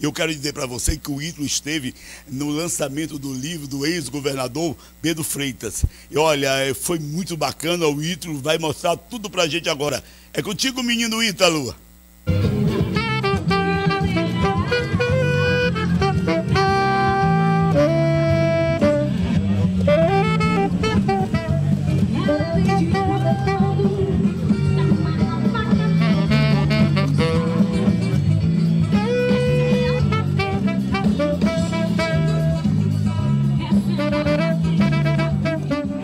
Eu quero dizer para você que o Ítalo esteve no lançamento do livro do ex-governador Pedro Freitas. E olha, foi muito bacana, o Ítalo vai mostrar tudo pra gente agora. É contigo, menino Ítalo.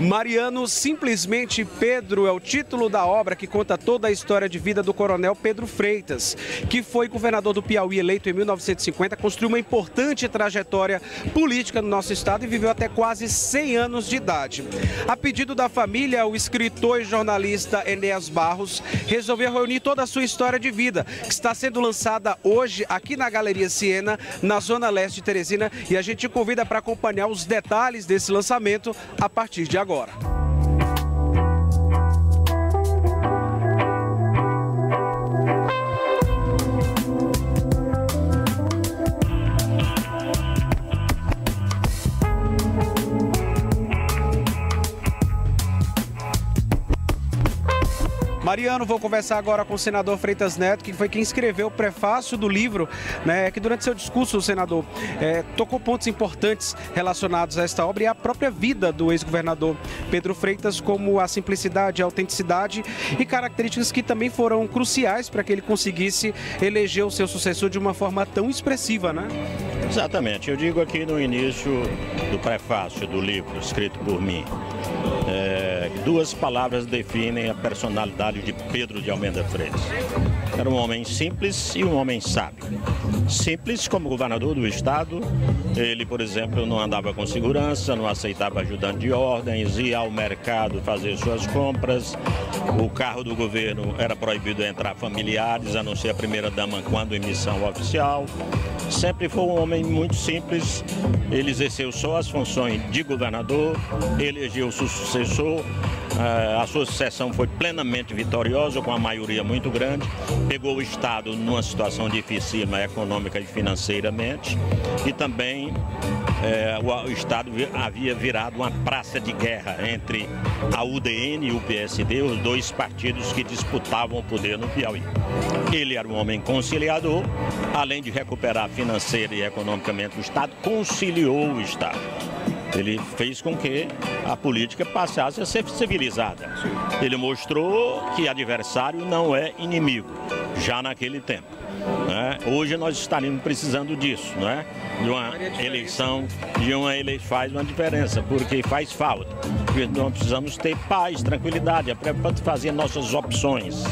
Mariano, simplesmente Pedro é o título da obra que conta toda a história de vida do coronel Pedro Freitas, que foi governador do Piauí eleito em 1950, construiu uma importante trajetória política no nosso estado e viveu até quase 100 anos de idade. A pedido da família, o escritor e jornalista Enéas Barros resolveu reunir toda a sua história de vida, que está sendo lançada hoje aqui na Galeria Siena, na Zona Leste de Teresina, e a gente convida para acompanhar os detalhes desse lançamento a partir de agora. Mariano, vou conversar agora com o senador Freitas Neto, que foi quem escreveu o prefácio do livro, né, que durante seu discurso, o senador tocou pontos importantes relacionados a esta obra e à própria vida do ex-governador Pedro Freitas, como a simplicidade, a autenticidade e características que também foram cruciais para que ele conseguisse eleger o seu sucessor de uma forma tão expressiva, né? Exatamente. Eu digo aqui no início do prefácio do livro, escrito por mim, duas palavras definem a personalidade de Pedro de Almeida Freitas. Era um homem simples e um homem sábio. Simples como governador do estado, ele, por exemplo, não andava com segurança, não aceitava ajudante de ordens, ia ao mercado fazer suas compras, o carro do governo era proibido entrar familiares, a não ser a primeira-dama quando em missão oficial. Sempre foi um homem muito simples, ele exerceu só as funções de governador, elegeu seu sucessor, a sua sucessão foi plenamente vitoriosa, com a maioria muito grande, pegou o estado numa situação dificílima econômica e financeiramente, e também o estado havia virado uma praça de guerra entre a UDN e o PSD, os dois partidos que disputavam o poder no Piauí. Ele era um homem conciliador, além de recuperar financeira e economicamente o estado, conciliou o estado. Ele fez com que a política passasse a ser civilizada. Ele mostrou que adversário não é inimigo, já naquele tempo. Hoje nós estaríamos precisando disso, de uma eleição, faz uma diferença, porque faz falta. Porque nós precisamos ter paz, tranquilidade, para fazer nossas opções,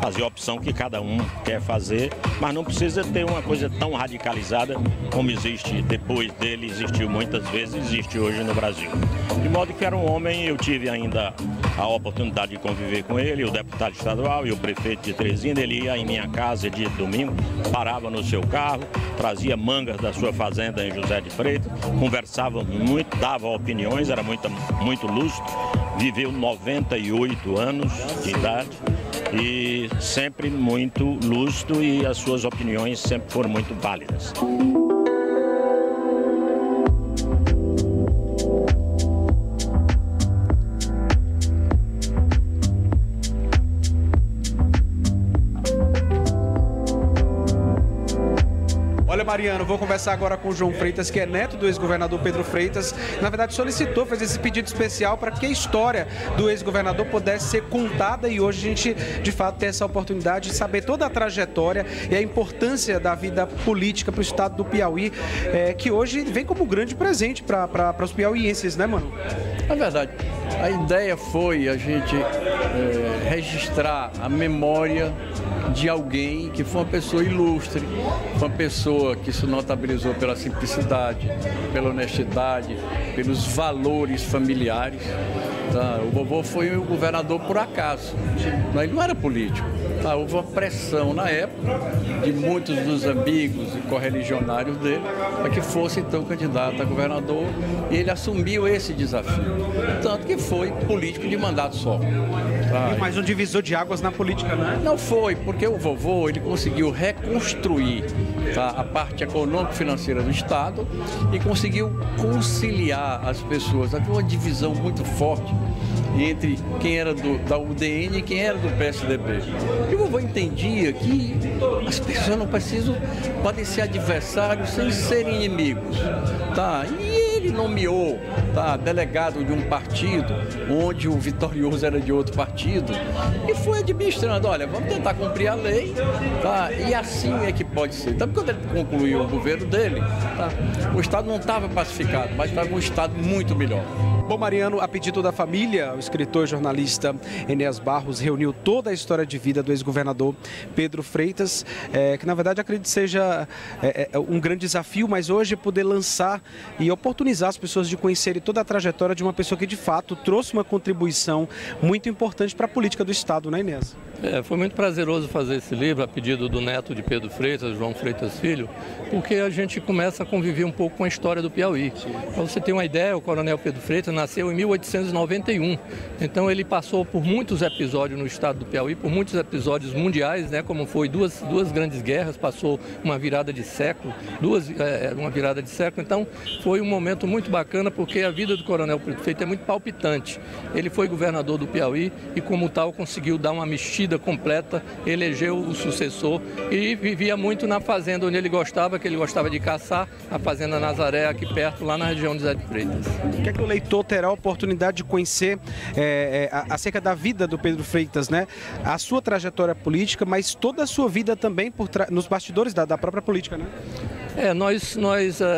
fazer a opção que cada um quer fazer, mas não precisa ter uma coisa tão radicalizada como existe depois dele, existiu muitas vezes, existe hoje no Brasil. De modo que era um homem, eu tive ainda a oportunidade de conviver com ele, o deputado estadual e o prefeito de Teresina. Ele ia em minha casa dia de domingo, parava no seu carro, trazia mangas da sua fazenda em José de Freitas, conversava muito, dava opiniões, era muito lúcido, viveu 98 anos de idade e sempre muito lúcido, e as suas opiniões sempre foram muito válidas. Olha, Mariano, vou conversar agora com o João Freitas, que é neto do ex-governador Pedro Freitas. Na verdade, solicitou, fez esse pedido especial para que a história do ex-governador pudesse ser contada, e hoje a gente, de fato, tem essa oportunidade de saber toda a trajetória e a importância da vida política para o estado do Piauí, que hoje vem como grande presente para os piauienses, né, mano? É verdade. A ideia foi a gente registrar a memória de alguém que foi uma pessoa ilustre, uma pessoa que se notabilizou pela simplicidade, pela honestidade, pelos valores familiares. Tá? O vovô foi o governador por acaso, ele não era político. Tá? Houve uma pressão na época de muitos dos amigos e correligionários dele para que fosse então candidato a governador, e ele assumiu esse desafio, tanto que foi político de mandato só. Tá? Mais um divisor de águas na política, né? Não foi, porque o vovô ele conseguiu reconstruir tá, a parte econômico-financeira do Estado e conseguiu conciliar as pessoas. Havia uma divisão muito forte entre quem era da UDN e quem era do PSDB. E o vovô entendia que as pessoas não precisam, podem ser adversários sem serem inimigos. Tá? E ele nomeou, tá, delegado de um partido, onde o vitorioso era de outro partido, e foi administrando, olha, vamos tentar cumprir a lei, tá? E assim é que pode ser. Então, quando ele concluiu o governo dele, tá, o Estado não estava pacificado, mas estava um Estado muito melhor. Bom, Mariano, a pedido da família, o escritor e jornalista Enéas Barros reuniu toda a história de vida do ex-governador Pedro Freitas, que na verdade acredito seja um grande desafio, mas hoje é poder lançar e oportunizar as pessoas de conhecerem toda a trajetória de uma pessoa que de fato trouxe uma contribuição muito importante para a política do Estado, né, Inês? Foi muito prazeroso fazer esse livro a pedido do neto de Pedro Freitas, João Freitas Filho, porque a gente começa a conviver um pouco com a história do Piauí. Para você ter uma ideia, o coronel Pedro Freitas nasceu em 1891, então ele passou por muitos episódios no estado do Piauí, por muitos episódios mundiais, né, como foi duas grandes guerras, passou uma virada de século, então foi um momento muito bacana, porque a vida do coronel Pedro Freitas é muito palpitante. Ele foi governador do Piauí e como tal conseguiu dar uma mexida completa, elegeu o sucessor e vivia muito na fazenda onde ele gostava, que ele gostava de caçar, a Fazenda Nazaré, aqui perto, lá na região de Zé de Freitas. O que é que o leitor terá a oportunidade de conhecer acerca da vida do Pedro Freitas, né? A sua trajetória política, mas toda a sua vida também nos bastidores da própria política, né? Nós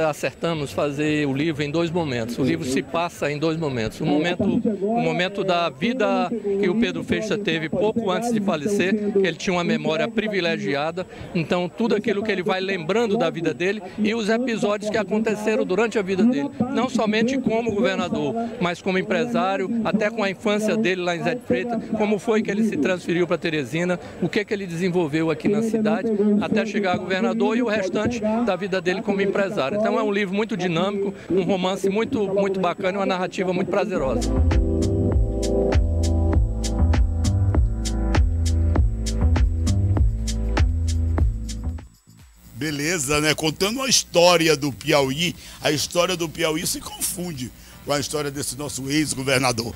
acertamos fazer o livro em dois momentos. O livro se passa em dois momentos. O momento da vida que o Pedro Freitas teve pouco antes de falecer, ele tinha uma memória privilegiada, então tudo aquilo que ele vai lembrando da vida dele e os episódios que aconteceram durante a vida dele, não somente como governador, mas como empresário, até com a infância dele lá em Zé de Freitas, como foi que ele se transferiu para Teresina, o que ele desenvolveu aqui na cidade, até chegar a governador e o restante da vida dele como empresário. Então é um livro muito dinâmico, um romance muito bacana e uma narrativa muito prazerosa. Beleza, né? Contando a história do Piauí, a história do Piauí se confunde com a história desse nosso ex-governador.